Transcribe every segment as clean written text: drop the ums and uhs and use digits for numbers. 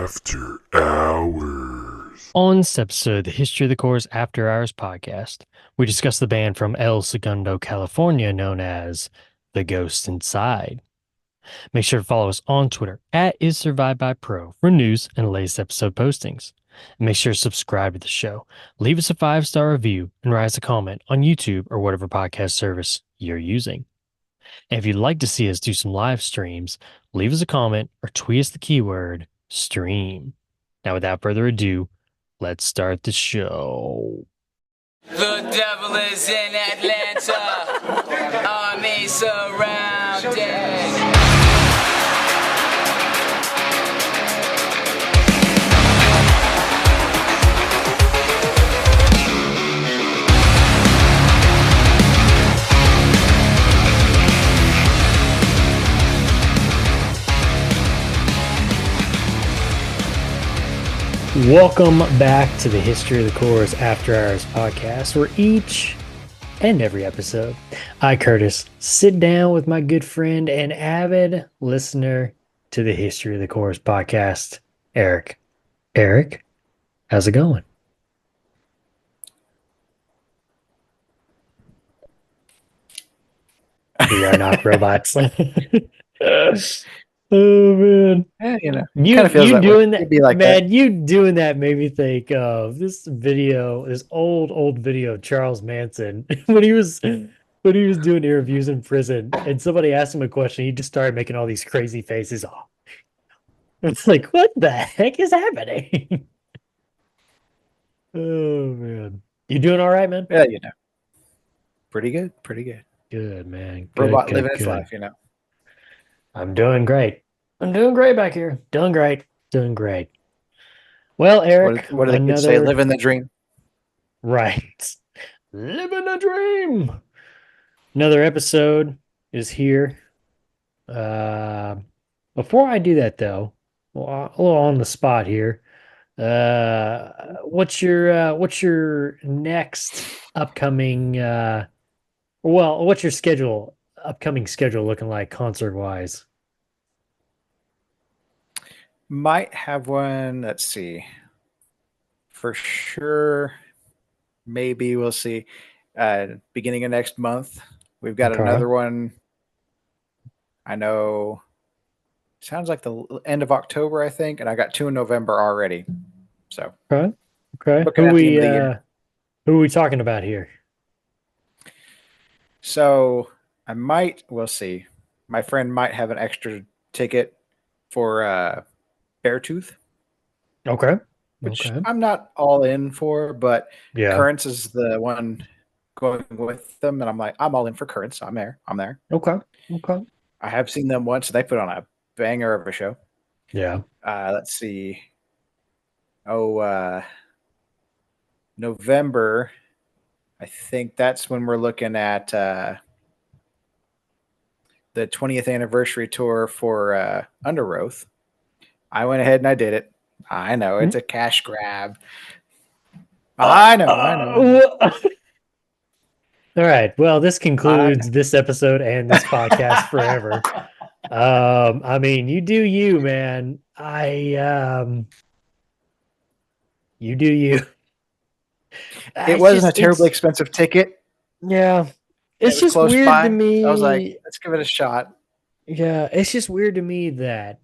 After Hours. On this episode of the History of the Corps After Hours podcast, we discuss the band from El Segundo, California, known as The Ghost Inside. Make sure to follow us on Twitter at IsSurvivedByPro for news and latest episode postings. And make sure to subscribe to the show, leave us a 5-star review, and write us a comment on YouTube or whatever podcast service you're using. And if you'd like to see us do some live streams, leave us a comment or tweet us the keyword stream. Now, without further ado, let's start the show. The devil is in Atlanta. Army surrounded. Welcome back to the History of the Corps After Hours podcast, where each and every episode, I, Curtis, sit down with my good friend and avid listener to the History of the Corps podcast, Erik. Erik, how's it going? We are not robots. Oh man. Yeah, You kind of feels that doing way. that, It'd be like man, you doing that made me think of this video, this old video of Charles Manson when he was doing interviews in prison and somebody asked him a question, he just started making all these crazy faces. Oh. It's like, what the heck is happening? Oh man. You doing all right, man? Yeah, pretty good. Good, man. Good, Robot good, living its good. life, I'm doing great. I'm doing great back here. Doing great. Well, Erik, What do the kids say? Living the dream. Right. Living a dream. Another episode is here. Before I do that, though, a little on the spot here. What's your next upcoming? What's your upcoming schedule looking like concert wise? Might have one. Let's see. For sure. Maybe we'll see. Beginning of next month, we've got Okay. another one. I know. Sounds like the end of October, I think, and I got 2 in November already. So Okay. looking at the end of the year. Who are we talking about here? So we'll see. My friend might have an extra ticket for Beartooth, Okay. which I'm not all in for, but Yeah. Currents is the one going with them, and I'm like, I'm all in for Currents. I'm there. Okay. I have seen them once. They put on a banger of a show. Yeah. Let's see. November. I think that's when we're looking at the 20th anniversary tour for Under Oath. I went ahead and I did it. I know it's a cash grab. I know. All right. Well, this concludes this episode and this podcast forever. I mean, you do you, man. You do you. It wasn't a terribly expensive ticket. Yeah. It's just close weird by. to me. I was like, let's give it a shot. Yeah, it's just weird to me that,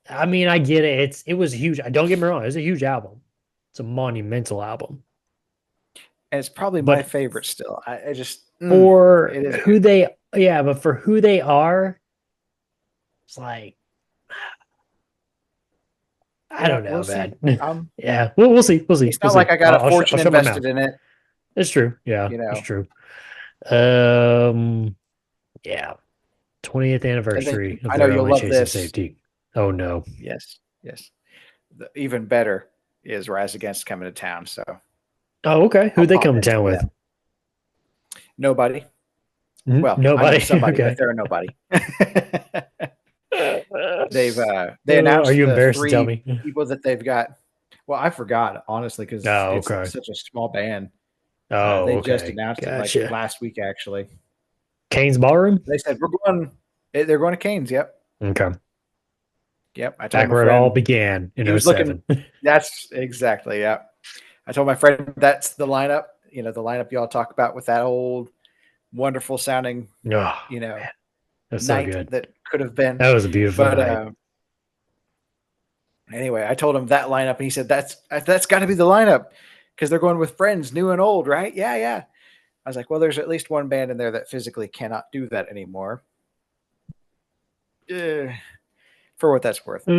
I mean, I get it. It was huge. Don't get me wrong. It's a huge album. It's a monumental album. And it's probably my favorite still. I just for who they are, it's like, I don't know, man. Yeah, we'll see. It's not like I got a fortune invested in it. It's true. Yeah, it's true. Yeah. 20th anniversary of their Only Chasing Safety. Oh no. Yes. Even better is Rise Against coming to town. So. Oh, okay. Who'd they come to town with? Nobody. Well, nobody. Somebody, okay. But they're nobody. They announced. Are you the embarrassed 3 to tell me? people that they've got? Well, I forgot honestly because it's such a small band. They just announced it like last week, actually. Kane's Ballroom? They said we're going. They're going to Canes. Yep. Okay. Yep. I told Back my where it all friend began he in was looking. '07. That's exactly, yeah. I told my friend that's the lineup, the lineup y'all talk about with that old wonderful sounding, Oh, you know, that's so night good. that could have been. That was a beautiful But night. anyway, I told him that lineup, and he said that's got to be the lineup because they're going with friends, new and old, right? Yeah, yeah. I was like, well, there's at least one band in there that physically cannot do that anymore. For what that's worth. Oh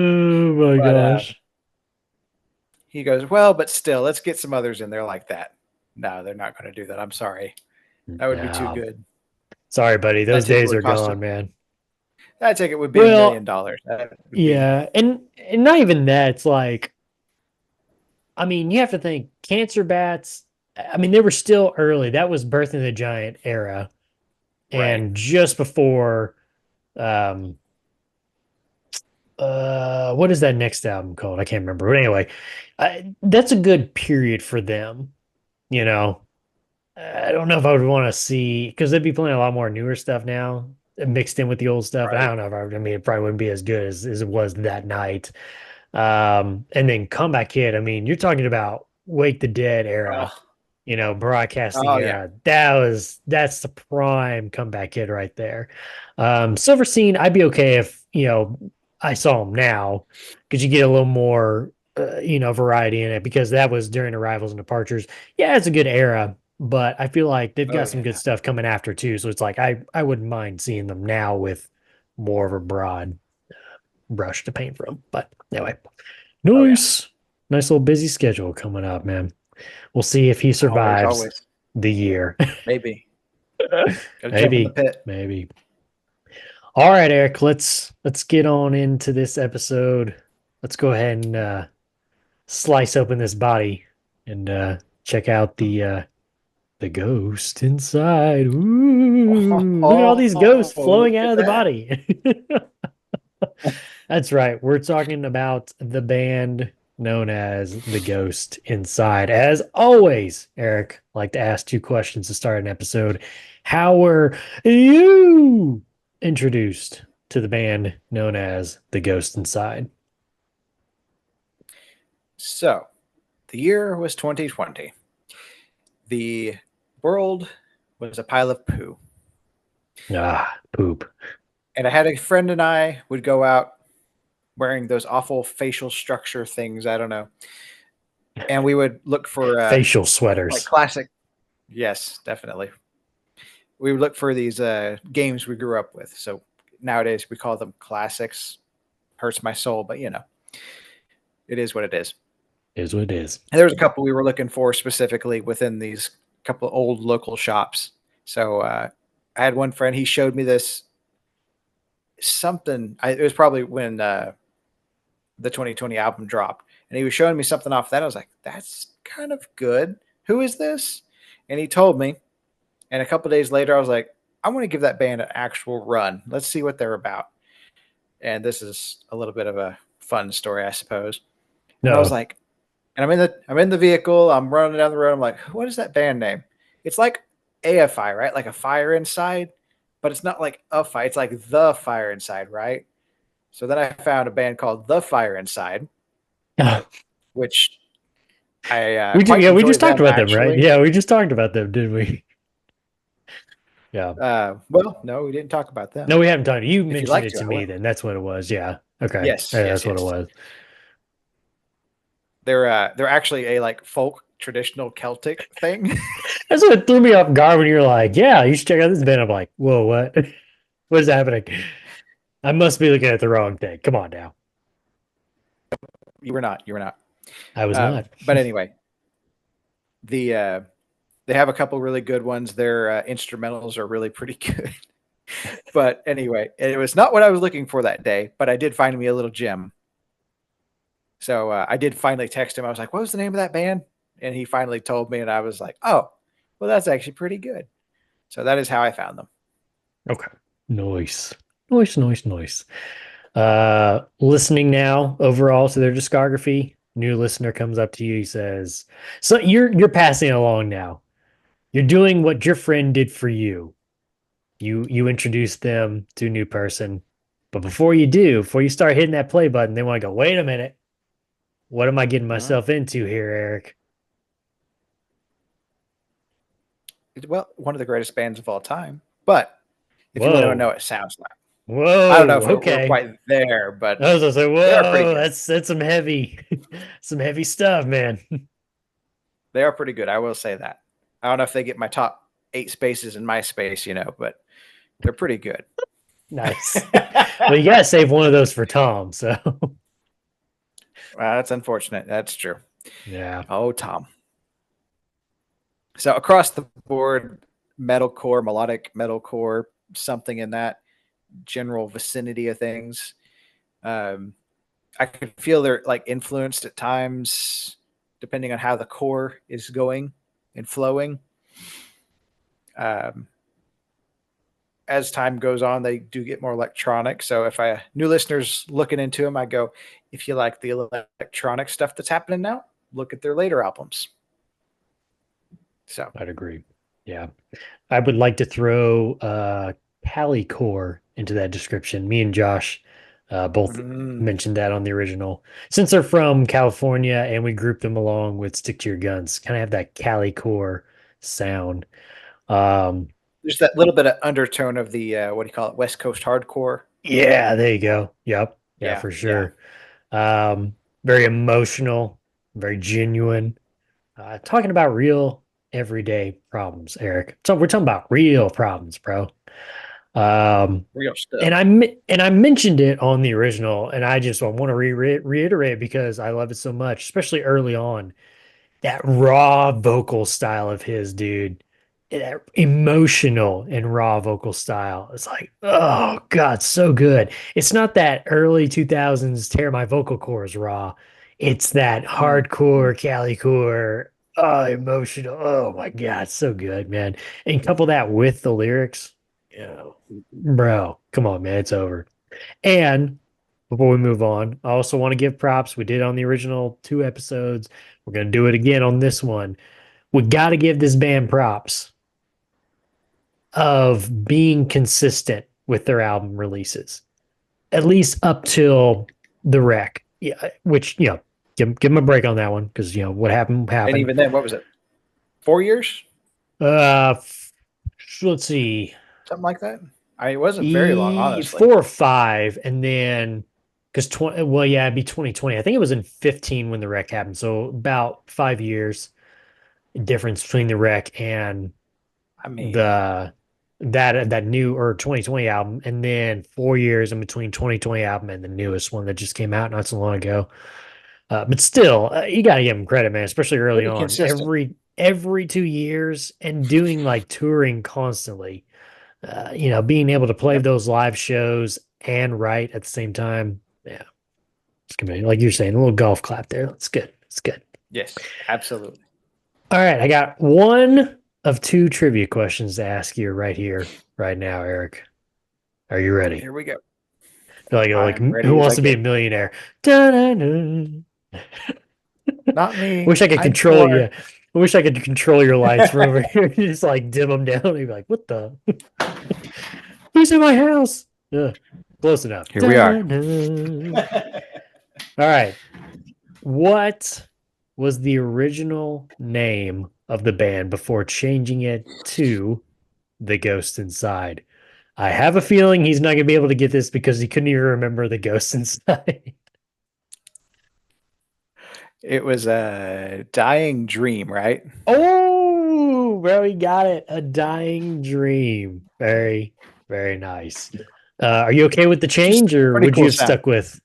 my But gosh. he goes, well, but still, let's get some others in there like that. No, they're not going to do that. I'm sorry. That would be too No. good. Sorry, buddy. That Those ticket days would are cost gone, man. that ticket would be $1 Well, million. That would be yeah, and not even that. It's like, I mean, you have to think cancer bats. I mean, they were still early. That was Birth of the Giant era, right. and just before, um, what is that next album called? I can't remember. But anyway, that's a good period for them. You know, I don't know if I would want to see because they'd be playing a lot more newer stuff now mixed in with the old stuff. And I Right. don't know if I mean, it probably wouldn't be as good as it was that night. And then Comeback Kid, I mean, you're talking about Wake the Dead era, Oh, broadcasting oh yeah. era. That's the prime Comeback Kid right there. Silverstein, I'd be okay if, I saw him now because you get a little more, variety in it because that was during arrivals and departures. Yeah, it's a good era, but I feel like they've Oh got some good yeah. stuff coming after too. So it's like I wouldn't mind seeing them now with more of a broad brush to paint from. But anyway, Oh yeah. nice, nice little busy schedule coming up, man. We'll see if he Always, survives always. the year. Maybe. Gotta jump in the Maybe, pit. maybe. All right, Eric, let's get on into this episode. Let's go ahead and slice open this body and check out the ghost inside. Ooh, look at all these ghosts Look flowing out at of the that. body. That's right. We're talking about the band known as The Ghost Inside. As always, Eric, I like to ask two questions to start an episode. How were you introduced to the band known as The Ghost Inside? So, the year was 2020. The world was a pile of poo. Ah, poop. And I had a friend and I would go out wearing those awful facial structure things. I don't know. And we would look for Facial like sweaters. classic. Yes, definitely. We would look for these games we grew up with. So nowadays we call them classics. Hurts my soul, but it is what it is. Is what it is. And there was a couple we were looking for specifically within these couple of old local shops. So I had one friend. He showed me this something. It was probably when the 2020 album dropped, and he was showing me something off that. I was like, "That's kind of good. Who is this?" And he told me. And a couple of days later, I was like, "I want to give that band an actual run. Let's see what they're about." And this is a little bit of a fun story, I suppose. And I was No. like, and I'm in the vehicle. I'm running down the road. I'm like, what is that band name? It's like AFI, right? Like a fire inside, but it's not like a fire. It's like the fire inside, right? So then I found a band called The Fire Inside, which I quite We enjoy just talked them about them, right? actually. Yeah, we just talked about them, didn't we? Yeah. Well, no, we didn't talk about them. No, we haven't talked. You If you'd mentioned like it to, to I me will. then. That's what it was. Yeah. Okay. Yes, Yeah, yes, that's what it yes. was. They're actually a like folk traditional Celtic thing. That's what threw me off guard when you're like, yeah, you should check out this band. I'm like, whoa, what? What is happening? I must be looking at the wrong thing. Come on now. You were not. You were not. I was not. But anyway, the they have a couple really good ones. Their instrumentals are really pretty good. But anyway, it was not what I was looking for that day, but I did find me a little gem. So I did finally text him. I was like, what was the name of that band? And he finally told me, and I was like, oh, well, that's actually pretty good. So that is how I found them. Okay. Nice. Nice, nice, nice. Listening now overall to their discography. New listener comes up to you, he says, so you're passing along now. You're doing what your friend did for you. You introduced them to a new person. But before you start hitting that play button, they want to go, wait a minute. What am I getting myself into here, Eric? Well, one of the greatest bands of all time. But if you want to know Whoa. what it sounds like, I don't know Whoa. if we're Okay. quite there, but I was gonna say, they are pretty whoa, good. that's some heavy, some heavy stuff, man. They are pretty good. I will say that. I don't know if they get my top 8 spaces in my space, but they're pretty good. Nice. Well, you gotta save one of those for Tom. So Well, that's unfortunate. That's true. yeah, Oh, Tom. So across the board, metalcore, melodic metalcore, something in that general vicinity of things. I can feel they're like influenced at times, depending on how the core is going and flowing. Um, as time goes on, they do get more electronic. So if I new listeners looking into them, I go, if you like the electronic stuff that's happening now, look at their later albums. So I'd agree. Yeah, I would like to throw Cali Core into that description. Me and Josh both mentioned that on the original. Since they're from California and we grouped them along with Stick to Your Guns, kind of have that Cali Core sound. There's that little bit of undertone of the what do you call it, West Coast hardcore. Yeah, there you go. Yep. Yeah, Yeah, for yeah. sure. Very emotional, very genuine. Talking about real everyday problems, Eric. So we're talking about real problems, bro. Um, Real stuff. and I mentioned it on the original, and I just want to reiterate because I love it so much, especially early on. That raw vocal style of his, dude. That emotional and raw vocal style. It's like, oh God, so good. It's not that early 2000s tear my vocal cords raw. It's that hardcore Cali core, emotional. Oh my God, so good, man. And couple that with the lyrics, bro, come on, man, it's over. And before we move on, I also want to give props. We did on the original 2 episodes. We're going to do it again on this one. We got to give this band props of being consistent with their album releases, at least up till the wreck. Yeah, which, give them a break on that one because, what happened And happened. even then, what was it? 4 years? Let's see. Something like that. It wasn't very long, honestly. 4 or 5, and then because well, yeah, it'd be 2020. I think it was in 15 when the wreck happened. So about 5 years difference between the wreck and I mean, the that new or 2020 album, and then 4 years in between 2020 album and the newest one that just came out not so long ago. But still, you got to give them credit, man, especially early pretty on. consistent. Every 2 years and doing like touring constantly. Being able to play Yep. those live shows and write at the same time. Yeah, it's gonna be like you're saying, a little golf clap there. It's good. It's good. Yes, absolutely. All right, I got one of 2 trivia questions to ask you right here, right now, Eric. Are you ready? Here we go. Like I'm who ready as wants I to be a get. millionaire? Da-da-da. Not me. Wish I could I'm control poor. you. I wish I could control your lights from over here. Just like dim them down. You'd be like, what the? Who's in my house? Yeah, close enough. Here we are. All right. What was the original name of the band before changing it to The Ghost Inside? I have a feeling he's not going to be able to get this because he couldn't even remember The Ghost Inside. It was a dying dream, right? Oh, bro, he got it. A Dying Dream. Very, very nice. Are you okay with the Just change, or pretty would you cool have sound. stuck with?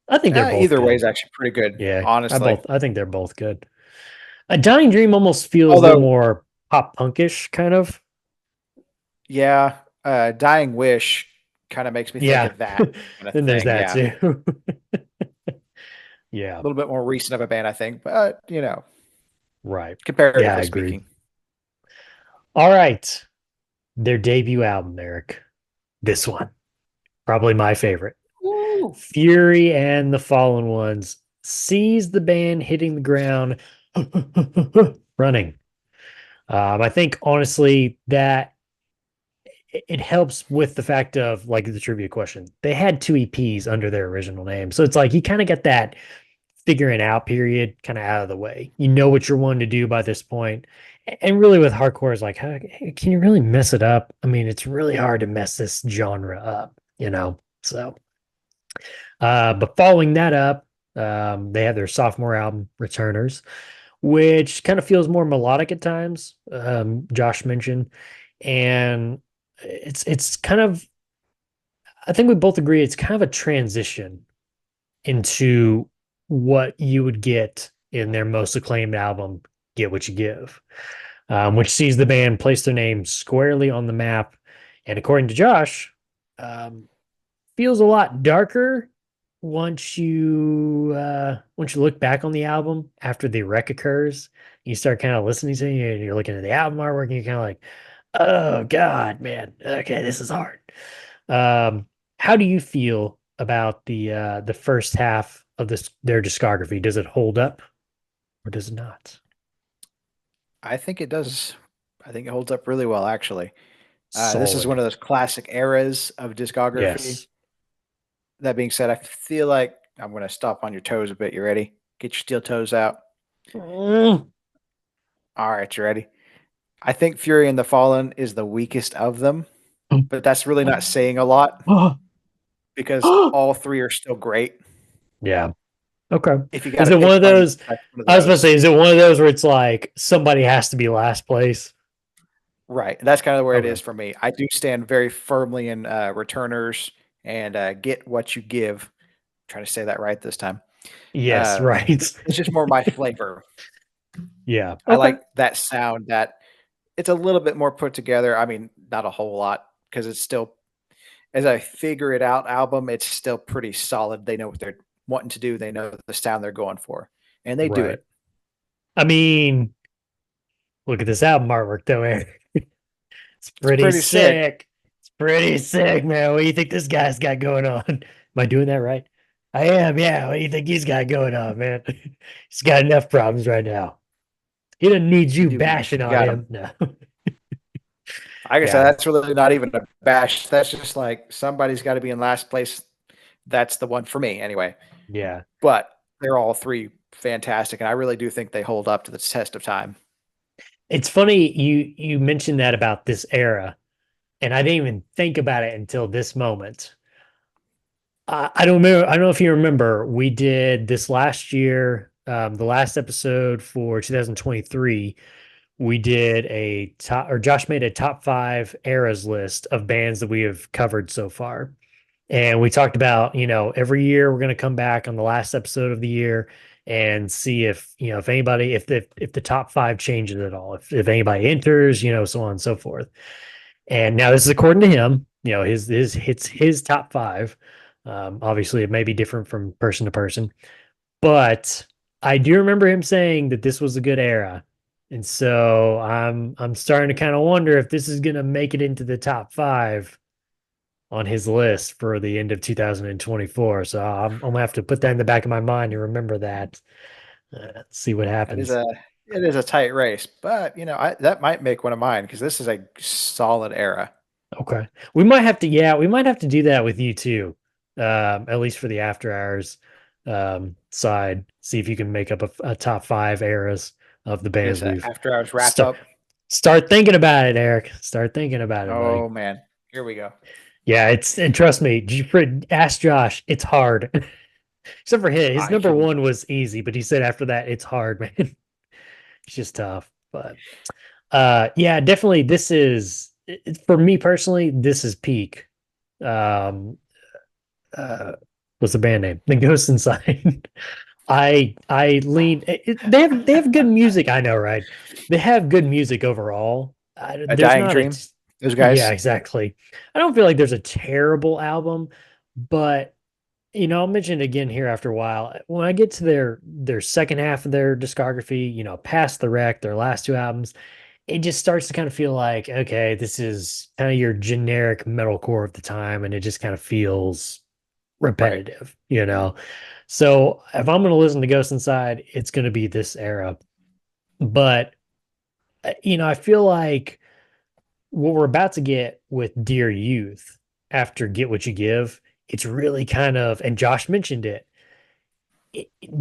I think they're both Either way good. is actually pretty good, Yeah, honestly. I think they're both good. A Dying Dream almost feels a little Although, more pop punkish, kind of. yeah, dying wish kind of makes me think Yeah. of that kind of Then there's thing. that Yeah, too. a Yeah, little bit more recent of a band, I think, but right. Yeah, I comparatively agree. speaking. All right. Their debut album, Eric. This one. Probably my favorite. Ooh. Fury and the Fallen Ones sees the band hitting the ground running. I think honestly that it helps with the fact of like the trivia question. They had two EPs under their original name. So it's like you kind of get that figuring out period kind of out of the way. You know what you're wanting to do by this point. And really with hardcore is like, can you really mess it up? I mean, it's really hard to mess this genre up, you know? So, but following that up, they have their sophomore album, Returners, which kind of feels more melodic at times. Josh mentioned, and it's kind of, I think we both agree it's kind of a transition into what you would get in their most acclaimed album, Get What You Give, which sees the band place their name squarely on the map. And according to Josh, feels a lot darker once you look back on the album after the wreck occurs. You start kind of listening to it and you're looking at the album artwork and you're kind of like, oh God, man, okay, this is hard. How do you feel about the first half of their discography? Does it hold up or does it not? I think it does. I think it holds up really well, actually. This is one Solid. of those classic eras of discography. Yes. That being said, I feel like I'm going to stop on your toes a bit. You ready? Get your steel toes out. Mm. All right, you ready? I think Fury and the Fallen is the weakest of them, but that's really not saying a lot because all three are still great. Yeah. Okay. If you got Is to it one pick of one, those? that's one of I was about to those. say, is it one of those where it's like somebody has to be last place? Right. That's kind of where it Okay. is for me. I do stand very firmly in Returners and Get What You Give. Trying to say that right this time. Yes, right. It's just more my flavor. Yeah. I Okay. like that sound that it's a little bit more put together. I mean, not a whole lot because it's still, as I figure it out, album, it's still pretty solid. They know what they're wanting to do. They know the sound they're going for, and they do Right. it. I mean, look at this album artwork though, Eric. It's It's pretty pretty sick. sick. It's pretty sick, man. What do you think this guy's got going on? Am I doing that right? I am, yeah. What do you think he's got going on, man? He's got enough problems right now. He doesn't need You you do, man. bashing You on got them. him. No. I guess Yeah. that's really not even a bash. That's just like somebody's got to be in last place. That's the one for me, anyway. Yeah. But they're all three fantastic, and I really do think they hold up to the test of time. It's funny you mentioned that about this era, and I didn't even think about it until this moment. I don't remember. I don't know if you remember. We did this last year, the last episode for 2023. We did a top, or Josh made a top five eras list of bands that we have covered so far. And we talked about, every year we're going to come back on the last episode of the year and see if, if anybody, if the top five changes at all, if anybody enters, so on and so forth. And now this is according to him, his top five. Obviously, it may be different from person to person, but I do remember him saying that this was a good era. And so I'm starting to kind of wonder if this is going to make it into the top five on his list for the end of 2024. So I'm gonna have to put that in the back of my mind and remember that. See what It is happens. a tight race, but that might make one of mine because this is a solid era. Okay. We might have to do that with you too. At least for the after hours side. See if you can make up a top five eras of the I bands guess we've after hours wrap start up. start thinking about it, Eric. Start thinking about it, buddy. Oh man, here we go. Yeah, and trust me, ask Josh, it's hard. Except for his. His I number can. one was easy, but he said after that it's hard, man. It's just tough. But yeah, definitely this is for me personally, this is peak. Um uh what's the band name? The Ghost Inside. I lean they have good music, I know, right? They have good music overall. A There's Dying not a Dream. Those yeah, guys. exactly. I don't feel like there's a terrible album, but I'll mention it again here after a while. When I get to their second half of their discography, past the wreck, their last two albums, it just starts to kind of feel like, okay, this is kind of your generic metalcore of the time, and it just kind of feels Right. repetitive. So if I'm going to listen to Ghost Inside, it's going to be this era. But I feel like what we're about to get with Dear Youth after Get What You Give, it's really kind of, and Josh mentioned it.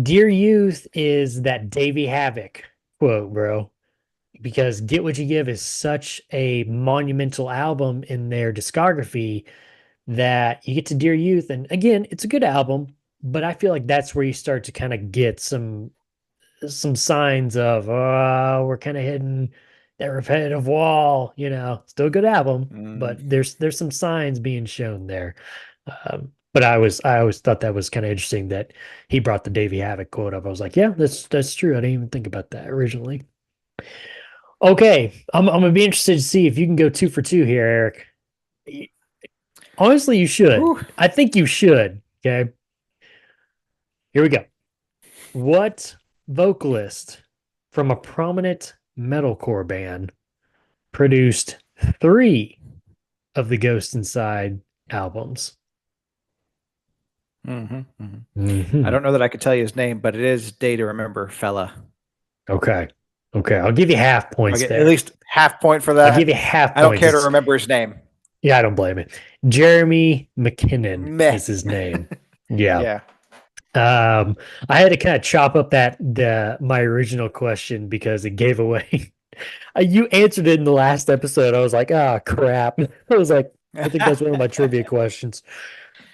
Dear Youth is that Davey Havoc quote, bro, because Get What You Give is such a monumental album in their discography that you get to Dear Youth, and again, it's a good album, but I feel like that's where you start to kind of get some signs of we're kind of hitting that repetitive wall, still a good album, Mm. but there's some signs being shown there. But I always thought that was kind of interesting that he brought the Davey Havoc quote up. I was like, yeah, that's true. I didn't even think about that originally. Okay, I'm gonna be interested to see if you can go 2 for 2 here, Eric. Honestly, you should. Whew. I think you should. Okay, here we go. What vocalist from a prominent metalcore band produced 3 of the Ghost Inside albums? Mhm, mhm. I Mhm. don't know that I could tell you his name, but it is Day to Remember fella. Okay. Okay. I'll give you half I'll points get at there. least half point for I'll give that. you half I don't points. care to It's, remember his name. yeah, I don't blame it. Jeremy McKinnon Meh. is his name. Yeah. Yeah. I had to kind of chop up my original question because it gave away. You answered it in the last episode. I was like, ah, crap. I was like, I think that's one of my trivia questions.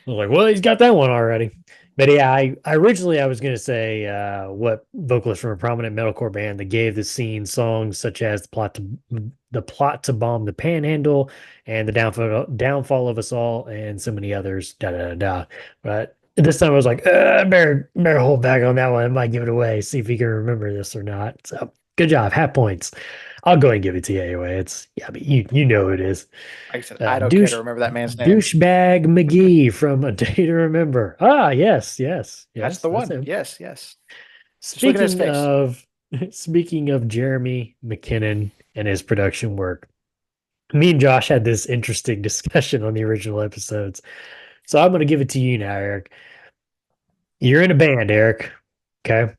I was like, well, he's got that one already. But yeah, I originally I was gonna say what vocalist from a prominent metalcore band that gave the scene songs such as the plot to bomb the Panhandle and the downfall of us all and so many others. Da da da da. But this time I was like, better hold back on that one. I might give it away. See if you can remember this or not. So good job, half points. I'll go ahead and give it to you anyway. It's yeah, but you know who it is. Like I said, I don't care to remember that man's name. Douchebag McGee from A Day to Remember. Ah, yes, That's the one. him. Yes, yes. Just look at his Speaking face. of speaking of Jeremy McKinnon and his production work, me and Josh had this interesting discussion on the original episodes. So I'm going to give it to you now, Eric. You're in a band, Eric, okay?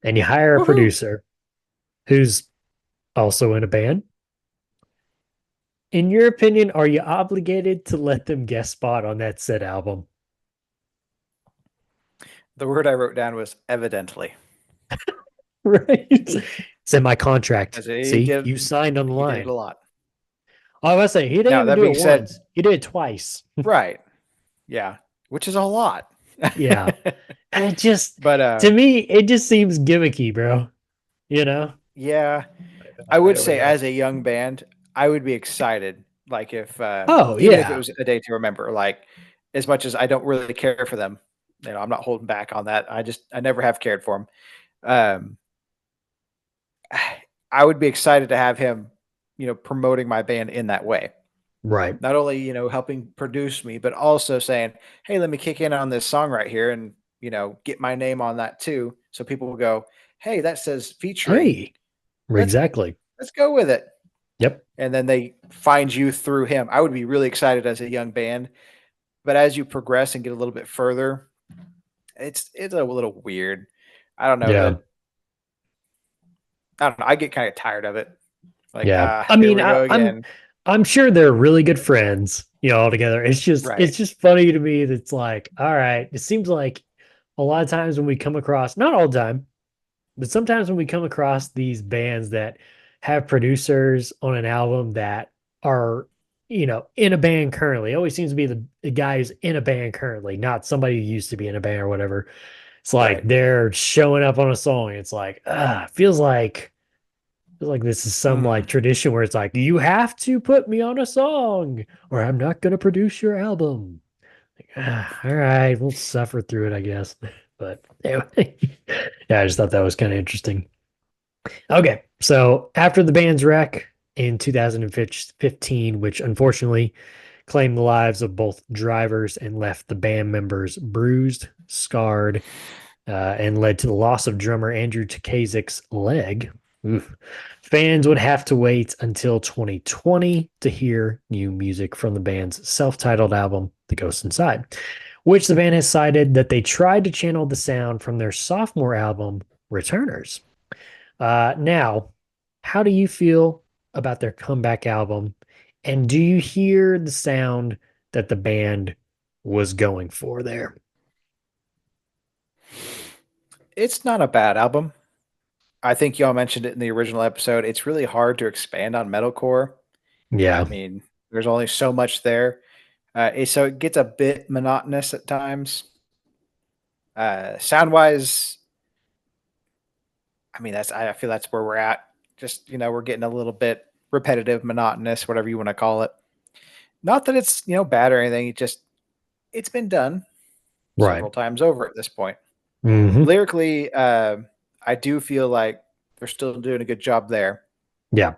And you hire a Woohoo. producer who's also in a band. In your opinion, are you obligated to let them guest spot on that said album? The word I wrote down was evidently. Right? It's in my contract. As he See, did- you signed on the He did line. it a lot. Oh, I was saying he didn't Now, even that do being it said- once. He did it twice. Right. Yeah. Which is a lot. Yeah. And it just But to me, it just seems gimmicky, bro. You know? yeah, I would don't say know. as a young band, I would be excited. Like if Oh, even if yeah. it was A Day to Remember, like as much as I don't really care for them, I'm not holding back on that. I never have cared for them. I would be excited to have him, promoting my band in that way. Right. Not only, helping produce me, but also saying, "Hey, let me kick in on this song right here and, get my name on that too." So people will go, "Hey, that says featuring. Hey. Let's- Exactly. Let's go with it." Yep. And then they find you through him. I would be really excited as a young band, but as you progress and get a little bit further, it's a little weird. I don't know Yeah. that. I don't know. I get kind of tired of it. Like, Yeah. I here mean, we go again. I'm sure they're really good friends, all together. It's Right. just funny to me that's like, all right, it seems like a lot of times when we come across, not all the time, but sometimes when we come across these bands that have producers on an album that are, in a band currently, it always seems to be the guy who's in a band currently, not somebody who used to be in a band or whatever. It's like Right. they're showing up on a song. It's like, feels like this is some like tradition where it's like, you have to put me on a song or I'm not going to produce your album. Like, all right, we'll suffer through it, I guess. But anyway, yeah, I just thought that was kind of interesting. Okay, so after the band's wreck in 2015, which unfortunately claimed the lives of both drivers and left the band members bruised, scarred, and led to the loss of drummer Andrew Tukazik's leg. Oof. Fans would have to wait until 2020 to hear new music from the band's self-titled album, The Ghost Inside, which the band has cited that they tried to channel the sound from their sophomore album, Returners. Now, how do you feel about their comeback album? And do you hear the sound that the band was going for there? It's not a bad album. I think y'all mentioned it in the original episode. It's really hard to expand on metalcore. I Yeah. mean, there's only so much there. So it gets a bit monotonous at times. Sound wise, I mean, I feel that's where we're at. Just, we're getting a little bit repetitive, monotonous, whatever you want to call it. Not that it's, bad or anything. It's been done Right. several times over at this point. Hmm. Lyrically, I do feel like they're still doing a good job there. Yeah.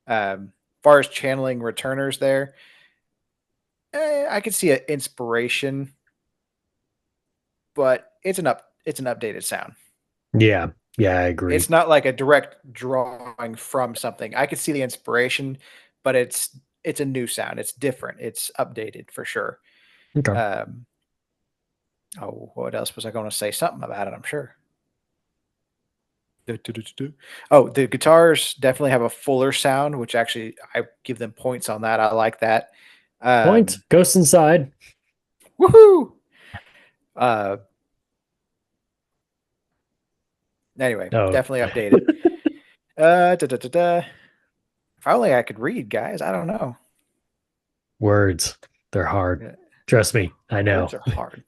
Far as channeling returners there, I could see an inspiration, but it's an updated sound. Yeah. Yeah, I agree. It's not like a direct drawing from something. I could see the inspiration, but it's a new sound. It's different. It's updated for sure. Okay. Um, what else was I going to say? Something about it, I'm sure. Oh, the guitars definitely have a fuller sound, which actually I give them points on that. I like that. Point. Ghost Inside. Woohoo! Uh, anyway, Oh, definitely updated. If only I could read, guys. I don't know. words. They're hard. Yeah, Trust me. I know. words are hard.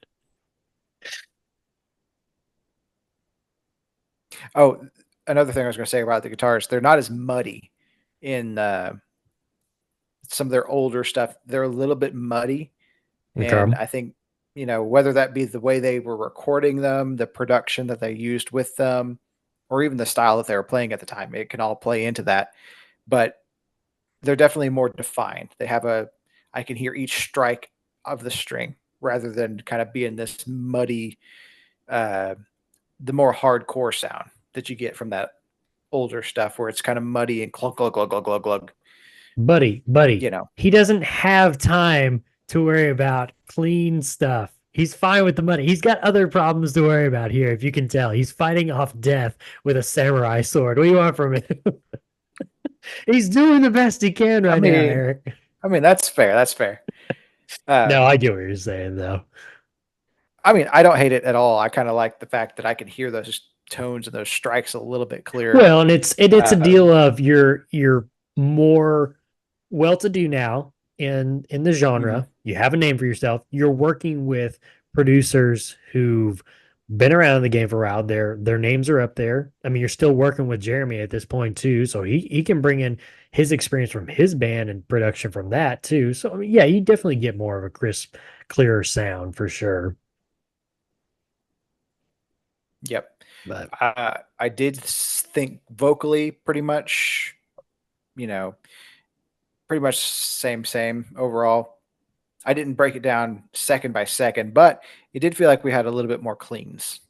Oh, another thing I was going to say about the guitars, they're not as muddy in some of their older stuff. They're a little bit muddy. And Okay. I think, whether that be the way they were recording them, the production that they used with them, or even the style that they were playing at the time, it can all play into that. But they're definitely more defined. I can hear each strike of the string rather than kind of being this muddy, uh, the more hardcore sound that you get from that older stuff where it's kind of muddy and glug, glug, glug, glug, glug, glug. Buddy, You know, he doesn't have time to worry about clean stuff. He's fine with the money. He's got other problems to worry about here, if you can tell. He's fighting off death with a samurai sword. What do you want from him? He's doing the best he can I right now, mean, Eric. I mean, that's fair. That's fair. No, Um, I get what you're saying, though. I mean, I don't hate it at all. I kind of like the fact that I can hear those tones and those strikes a little bit clearer. Well, and it's a deal Um, of you're more well-to-do now in the mhm. genre. You have a name for yourself. You're working with producers who've been around in the game for a while. Their names are up there. I mean, you're still working with Jeremy at this point too, so he can bring in his experience from his band and production from that too. So I mean, yeah, you definitely get more of a crisp, clearer sound for sure. Yep. But I did think vocally pretty much, you know, pretty much same overall. I didn't break it down second by second, but it did feel like we had a little bit more cleans.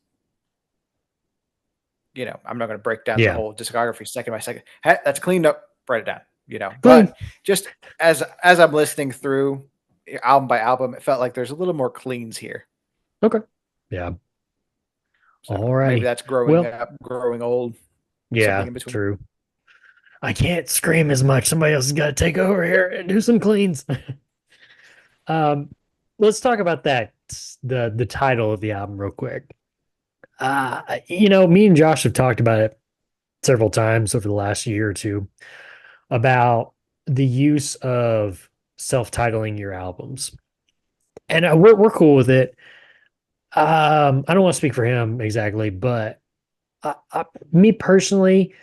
I'm not going to break down the yeah, whole discography second by second. That's cleaned up. Write it down. clean. But just as I'm listening through album by album, it felt like there's a little more cleans here. Okay. Yeah. So All maybe righty. that's growing Well, up, growing old, something yeah, in between. true. I can't scream as much. Somebody else has got to take over here and do some cleans. um, let's talk about that. The title of the album real quick. Me and Josh have talked about it several times over the last year or two about the use of self-titling your albums. And we're cool with it. I don't want to speak for him exactly, but me personally,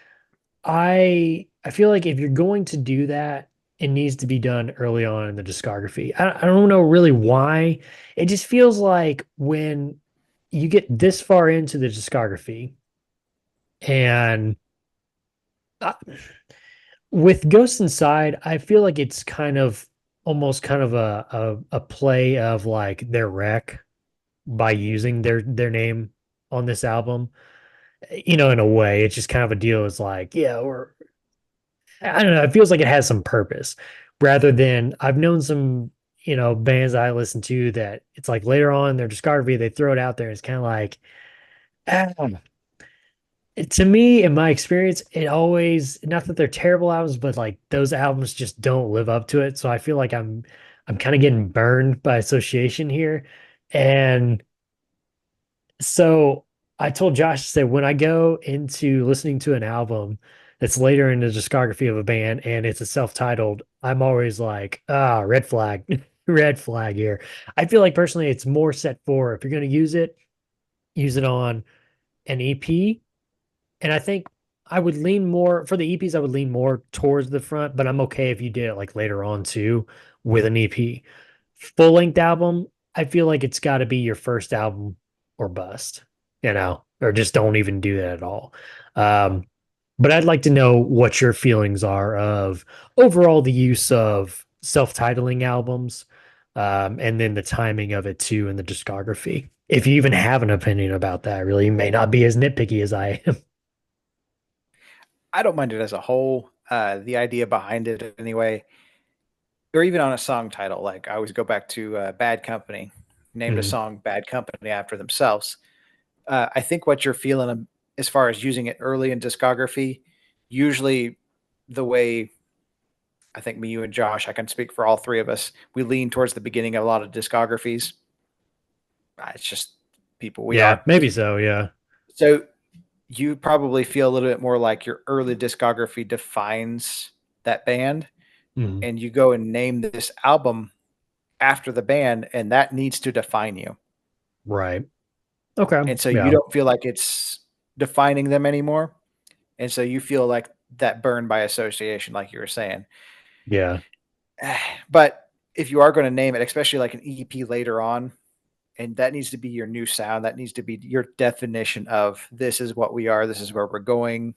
I feel like if you're going to do that, it needs to be done early on in the discography. I don't know really why. It just feels like when you get this far into the discography and uh, with Ghost Inside, I feel like it's kind of almost kind of a play of like their wreck by using their name on this album. In a way, it's just kind of a deal. It's like, yeah, I don't know. It feels like it has some purpose rather than I've known some, bands I listen to that it's like later on in their discography, they throw it out there. It's kind of like, ah, To me, in my experience, it always, not that they're terrible albums, but like those albums just don't live up to it. So I feel like I'm kind of getting burned by association here. And so I told Josh that when I go into listening to an album that's later in the discography of a band and it's a self-titled, I'm always like, red flag, red flag here. I feel like personally it's more set for if you're going to use it on an EP. And I think I would lean more for the EPs, I would lean more towards the front, but I'm okay if you did it like later on too with an EP. Full length album, I feel like it's got to be your first album or bust, or just don't even do that at all. Um, but I'd like to know what your feelings are of overall the use of self-titling albums, and then the timing of it too in the discography. If you even have an opinion about that, really, you may not be as nitpicky as I am. I don't mind it as a whole. The idea behind it, anyway, or even on a song title. Like I always go back to Bad Company, named a Mhm. song Bad Company after themselves. I think what you're feeling as far as using it early in discography, usually the way I think me, you, and Josh, I can speak for all three of us, we lean towards the beginning of a lot of discographies. It's just people we Yeah, are. maybe so. Yeah. So you probably feel a little bit more like your early discography defines that band, Mhm. and you go and name this album after the band, and that needs to define you. Right. Okay. And so you Yeah. don't feel like it's defining them anymore. And so you feel like that burn by association, like you were saying. Yeah. But if you are going to name it, especially like an EP later on, and that needs to be your new sound, that needs to be your definition of this is what we are, this is where we're going.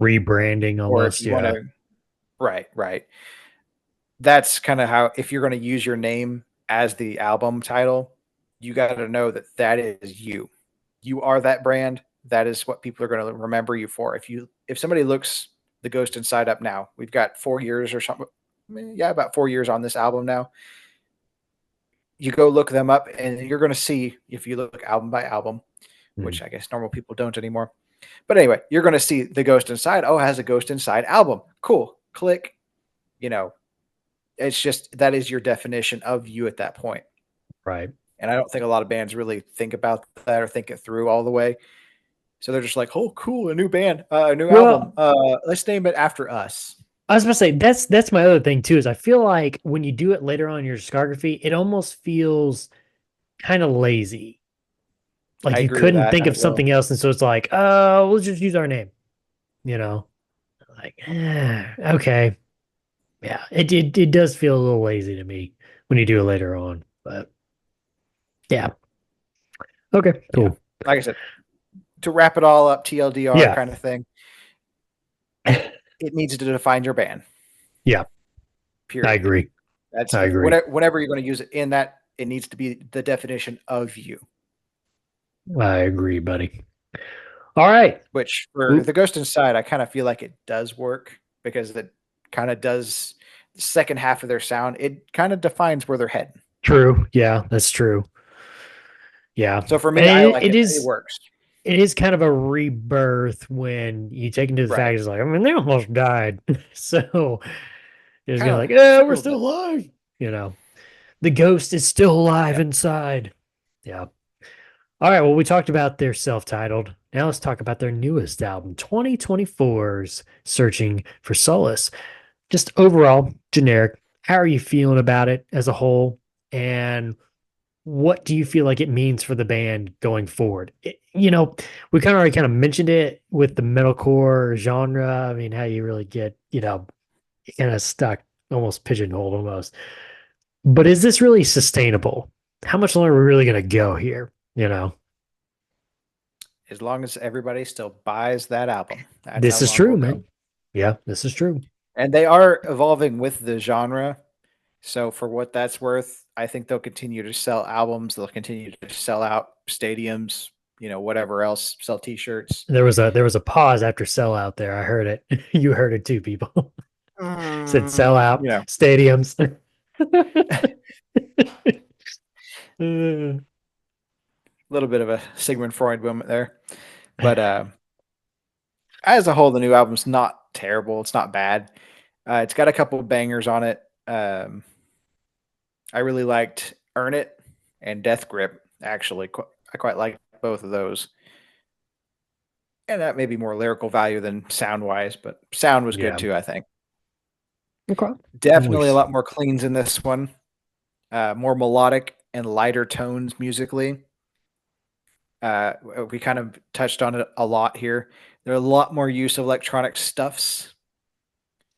Rebranding Or if almost. you want Yeah. to, right, right. That's kind of how, if you're going to use your name as the album title, you got to know that that is you. You are that brand. That is what people are going to remember you for. If somebody looks the Ghost Inside up now, we've got 4 years or something. Yeah, about 4 years on this album now. You go look them up, and you're going to see, if you look album by album, Mhm. which I guess normal people don't anymore. But anyway, you're going to see the Ghost Inside. Oh, it has a Ghost Inside album. Cool. Click. You know, it's just that is your definition of you at that point. Right. And I don't think a lot of bands really think about that or think it through all the way. So they're just like, "Oh, cool, a new band, a new album. Well, Let's name it after us." I was about to say that's my other thing too, is I feel like when you do it later on in your discography, it almost feels kind of lazy. Like I you agree with couldn't that. think I of will. something else, and so it's like, oh, let's just use our name, you know? Like, okay. Yeah, it does feel a little lazy to me when you do it later on. But yeah. Okay, Yeah, cool. like I said, to wrap it all up, TLDR Yeah. kind of thing. It needs to define your band. Yeah, I Period. agree. That's I if agree. whenever you're going to use it in that, it needs to be the definition of you. I agree, buddy. All right. Which for Oop. the Ghost Inside, I kind of feel like it does work because it kind of does the second half of their sound. It kind of defines where they're heading. True. Yeah, that's true. Yeah. So for me, And I like it it. It is works. it is kind of a rebirth when you take into the Right. fact it's like, I mean, they almost died. So it's Kind gonna of like, yeah, we're still still does. alive. You know, the ghost is still alive Yep. inside. Yeah. All right. Well, we talked about their self-titled. Now let's talk about their newest album, 2024's Searching for Solace. Just overall, generic. How are you feeling about it as a whole? And what do you feel like it means for the band going forward? We kind of mentioned it with the metalcore genre. I mean, how you really get, kind of stuck, almost pigeonholed almost. But is this really sustainable? How much longer are we really going to go here? As long as everybody still buys that album, that's how This is long true, we'll go. man. Yeah, this is true. And they are evolving with the genre. So for what that's worth, I think they'll continue to sell albums. They'll continue to sell out stadiums, whatever else, sell T-shirts. There was a pause after sellout there. I heard it. You heard it too, people. Said sell out A stadiums. Uh, little bit of a Sigmund Freud moment there, but As a whole, the new album's not terrible. It's not bad. It's got a couple of bangers on it. I really liked Earn It and Death Grip, actually. I quite like both of those. And that may be more lyrical value than sound wise, but sound was good Yeah. too, I think. Okay. Definitely a Nice. lot more cleans in this one, more melodic and lighter tones musically. We kind of touched on it a lot here. There are a lot more use of electronic stuffs.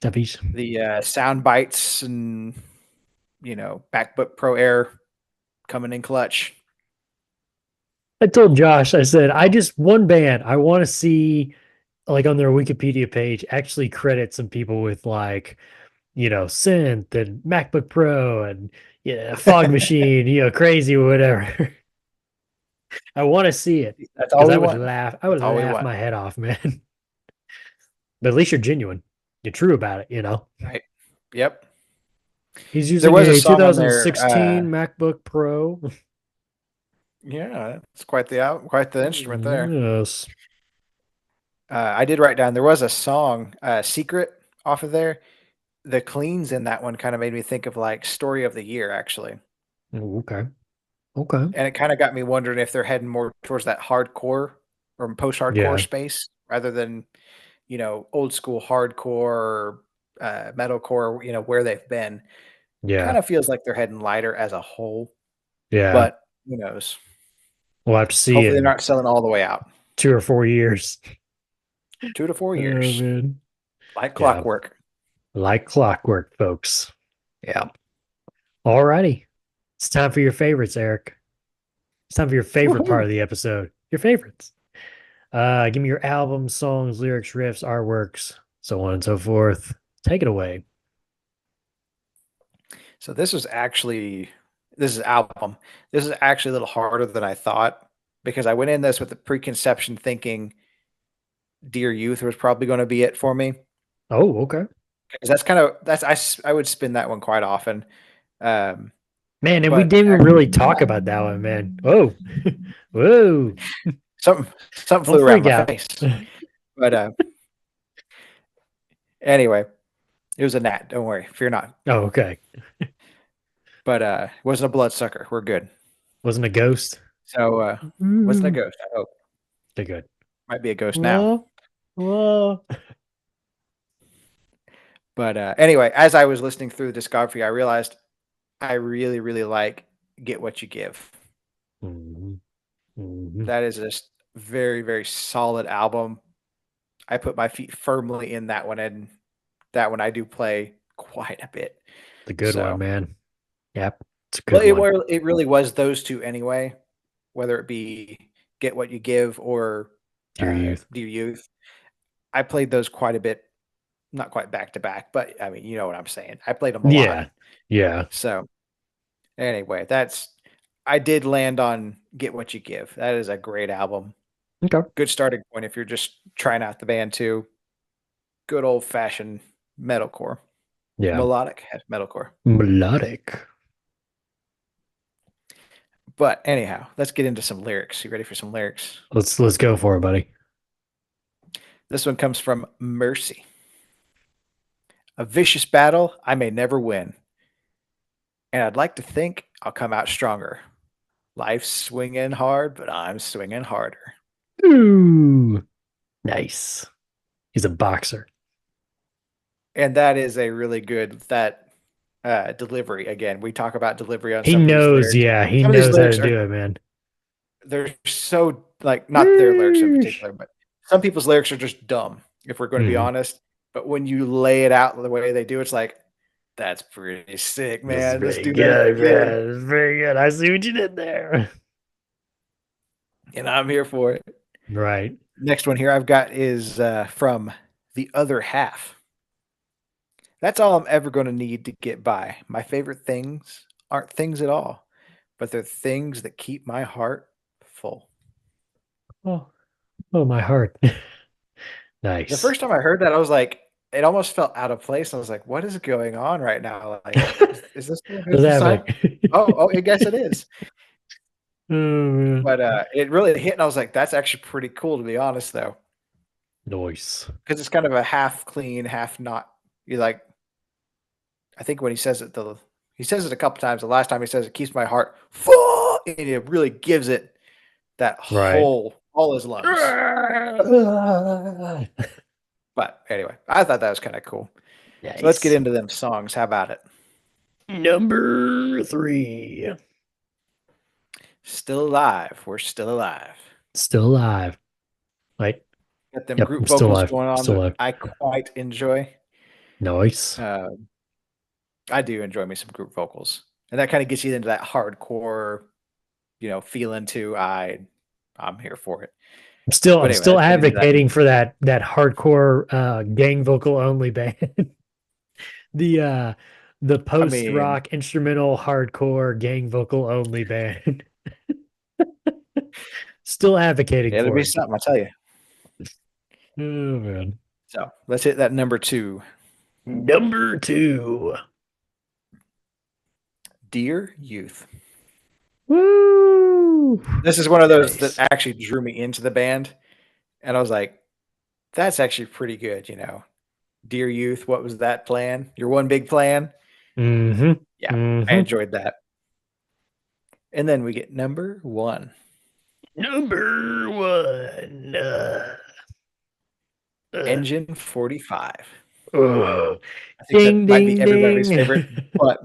Stuffies. The sound bites and MacBook Pro Air coming in clutch. I told Josh, I said, I just one band I want to see like on their Wikipedia page actually credit some people with like, synth and MacBook Pro and fog machine, crazy or whatever. I want to see it That's all because we I would want. laugh. I would That's all we laugh want. my head off, man. But at least you're genuine. You're true about it. Right. Yep. He's There using was a a song on there. 2016 MacBook Pro. Yeah, it's quite the instrument there. Yes. I did write down there was a song, "Secret" off of there. The cleans in that one kind of made me think of like "Story of the Year," actually, Oh, okay. Okay. and it kind of got me wondering if they're heading more towards that hardcore or post-hardcore Yeah. space rather than old school hardcore or metalcore. Where they've been. Yeah. Kind of feels like they're heading lighter as a whole, Yeah. but who knows? We'll have to see Hopefully, they're in not selling all the way out. 2 or 4 years. 2 to 4 Oh years, man. like Yeah. clockwork. Like clockwork, folks. Yeah. Alrighty. It's time for your favorites, Eric. It's time for your favorite part Woohoo! of the episode. Your favorites. Give me your albums, songs, lyrics, riffs, artworks, so on and so forth. Take it away. So this is album. This is actually a little harder than I thought because I went in this with the preconception thinking Dear Youth was probably going to be it for me. Oh, okay. Because I would spin that one quite often. Um, Man, and we but didn't even really talk about that one, man. Whoa. Whoa. something Don't flew around freak my out. face. But anyway, it was a gnat. Don't worry, fear not. Oh, okay. But it wasn't a bloodsucker. We're good. Wasn't a ghost. So wasn't a ghost. I hope They're good. might be a ghost now. Whoa. Whoa. But anyway, as I was listening through the discography, I realized I really, really like Get What You Give. Mhm. Mhm. That is a very, very solid album. I put my feet firmly in that one, and that one I do play quite a bit. The good one, So, man. Yep. It's a well, good one. it really was those two anyway, whether it be Get What You Give or Dear Youth. Dear Youth. I played those quite a bit, not quite back to back, but I mean, you know what I'm saying. I played them a lot. Yeah. Yeah. So, anyway, I did land on Get What You Give. That is a great album. Okay. Good starting point if you're just trying out the band too. Good old fashioned metalcore, Yeah. melodic metalcore. Melodic. But anyhow, let's get into some lyrics. You ready for some lyrics? Let's go for it, buddy. This one comes from Mercy. A vicious battle I may never win, and I'd like to think I'll come out stronger. Life's swinging hard, but I'm swinging harder. Ooh. Nice. He's a boxer. And that is a really good delivery. Again, we talk about delivery on He some of these knows, lyrics. yeah, he Some of these knows how to lyrics do it, man. they're so like not their lyrics in Yeesh. particular, but some people's lyrics are just dumb, if we're going to be Mhm. honest. But when you lay it out the way they do, it's like, that's pretty sick, This is man. Let's pretty do that good, again. man. This is very good. I see what you did there. And I'm here for it. Right. Next one here I've got is from The Other Half. That's all I'm ever going to need to get by. My favorite things aren't things at all, but they're things that keep my heart full. Oh, my heart. Nice. The first time I heard that, I was like, it almost felt out of place. I was like, what is going on right now? Like, is this What's the song? happening? Oh, I guess it is. Oh, man. But it really hit, and I was like, that's actually pretty cool, to be honest, though. Nice. because it's kind of a half clean, half not. You're like, I think when he says it, he says it a couple times. The last time he says it keeps my heart full, and it really gives it that Right. whole all his lungs. But anyway, I thought that was kind of cool. So let's get Nice. into them songs. How about it? Number 3. Still alive. We're still alive. Still alive. Like, Got them yep, group I'm still vocals alive. going on Still that alive. I quite enjoy. Nice. I do enjoy me some group vocals, and that kind of gets you into that hardcore, feeling too. I'm here for it. But I'm anyway, still let's get into that. advocating for that hardcore gang vocal only band. the I post mean, rock instrumental hardcore gang vocal only band. Still advocating it'll for be it. something. I tell you. Oh man. So let's hit that number 2. Number 2. Dear Youth. Woo! This is one of those that Nice. actually drew me into the band, and I was like, "That's actually pretty good." Dear Youth, what was that plan? Your one big plan? Mm-hmm. Yeah, I Mm-hmm. enjoyed that. And then we get number 1. Number 1. Engine 45. Oh. I think that Ding might be ding everybody's ding. favorite, but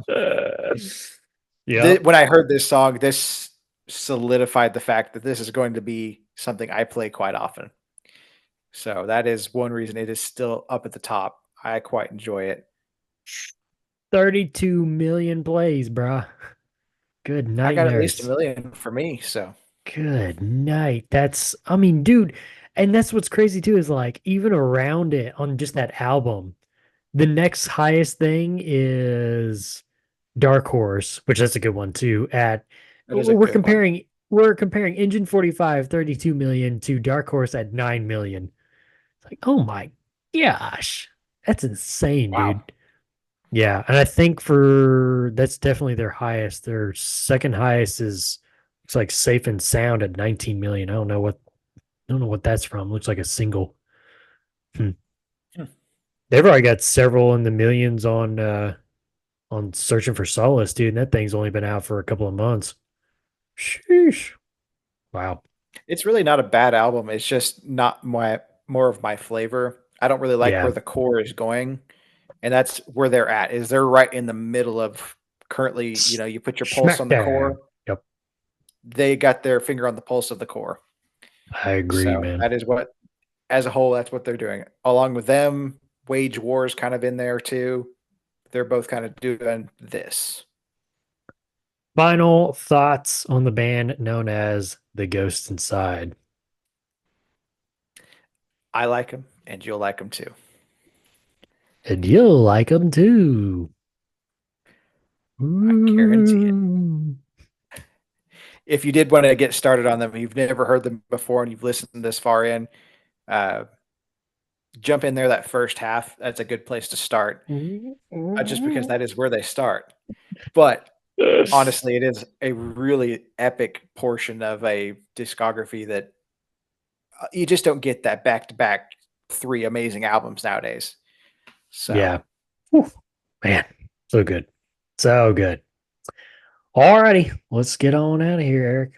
Yep. when I heard this song, this solidified the fact that this is going to be something I play quite often. So that is one reason it is still up at the top. I quite enjoy it. 32 million plays, bruh. Good I night, got at least 1 nerds. million for me, so Good night. I mean, dude, and that's what's crazy too is like even around it on just that album, the next highest thing is Dark Horse, which that's a good one too. that is a good one. We're comparing Engine 45 32 million to Dark Horse at 9 million. It's like, oh my gosh. That's insane, Wow. dude. Yeah, and I think for that's definitely their highest. Their second highest is looks like Safe and Sound at 19 million. I don't know what that's from. Looks like a single. Hmm. Hmm. They've already got several in the millions on Searching for Solace, dude. And that thing's only been out for a couple of months. Sheesh. Wow. It's really not a bad album. It's just not more of my flavor. I don't really like Yeah. where the core is going, and that's where they're at. Is they're right in the middle of currently, you put your pulse on the Smackdown. core. Yep. They got their finger on the pulse of the core. I agree, So man. that is what, as a whole, that's what they're doing. Along with them, Wage War is kind of in there too. They're both kind of doing this. Final thoughts on the band known as The Ghost Inside. I like them, and you'll like them too. And you'll like them too. I guarantee it. Ooh. If you did want to get started on them, you've never heard them before, and you've listened this far in, uh, jump in there that first half. That's a good place to start, just because that is where they start. But honestly, it is a really epic portion of a discography that you just don't get that back to back 3 amazing albums nowadays. So Yeah. Whew. Man, so good. So good. Alrighty, let's get on out of here, Eric.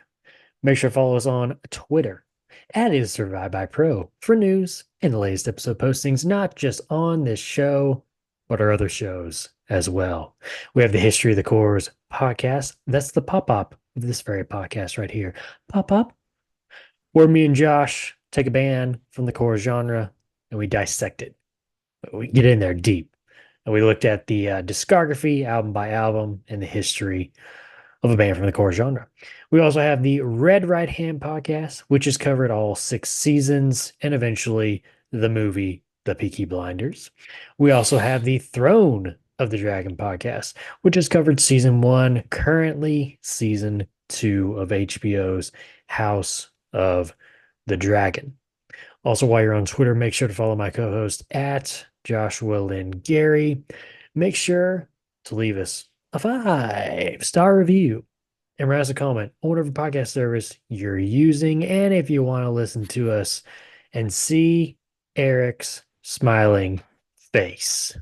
Make sure to follow us on Twitter at Is Survived by Pro for news and the latest episode postings, not just on this show, but our other shows as well. We have the History of the Cores podcast. That's the pop-up of this very podcast right here. Pop-up, where me and Josh take a band from the core genre and we dissect it. We get in there deep. And we looked at the discography, album by album, and the history of a band from the core genre. We also have the Red Right Hand podcast, which has covered all 6 seasons and eventually the movie The Peaky Blinders. We also have the Throne of the Dragon podcast, which has covered season 1, currently season 2 of HBO's House of the Dragon. Also, while you're on Twitter, make sure to follow my co-host at Joshua Lynn Gary. Make sure to leave us a 5-star review and write us a comment on whatever podcast service you're using. And if you want to listen to us and see Eric's smiling face.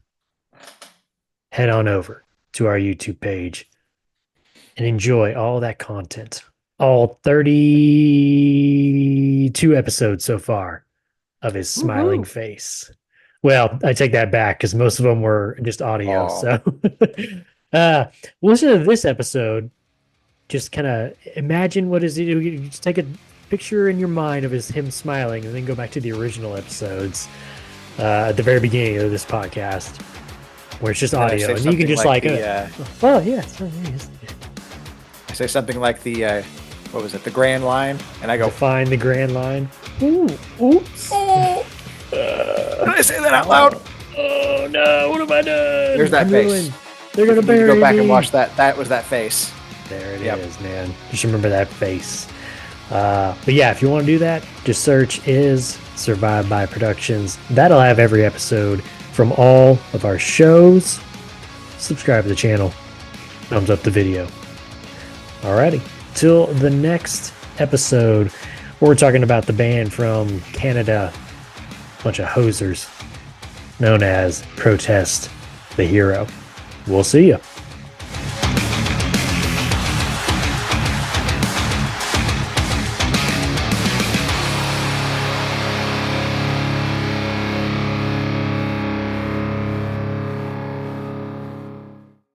Head on over to our YouTube page and enjoy all that content. All 32 episodes so far of his smiling face. Well, I take that back because most of them were just audio. Oh. So listen to this episode. Just kind of imagine what is it. You just take a picture in your mind of him smiling and then go back to the original episodes at the very beginning of this podcast where it's just audio. And you can just I say something like the, what was it, the grand line? And I go, find the grand line. Ooh, oops. oh! Did I say that out loud? Oh no, what have I done? There's that face. They're going to bury Go back me. and watch that. That was that face. There it is, man. You should remember that face. But yeah, if you want to do that, just search Is Survived by Productions. That'll have every episode from all of our shows. Subscribe to the channel. Thumbs up the video. Alrighty. Till the next episode, we're talking about the band from Canada, bunch of hosers, known as Protest the Hero. We'll see you.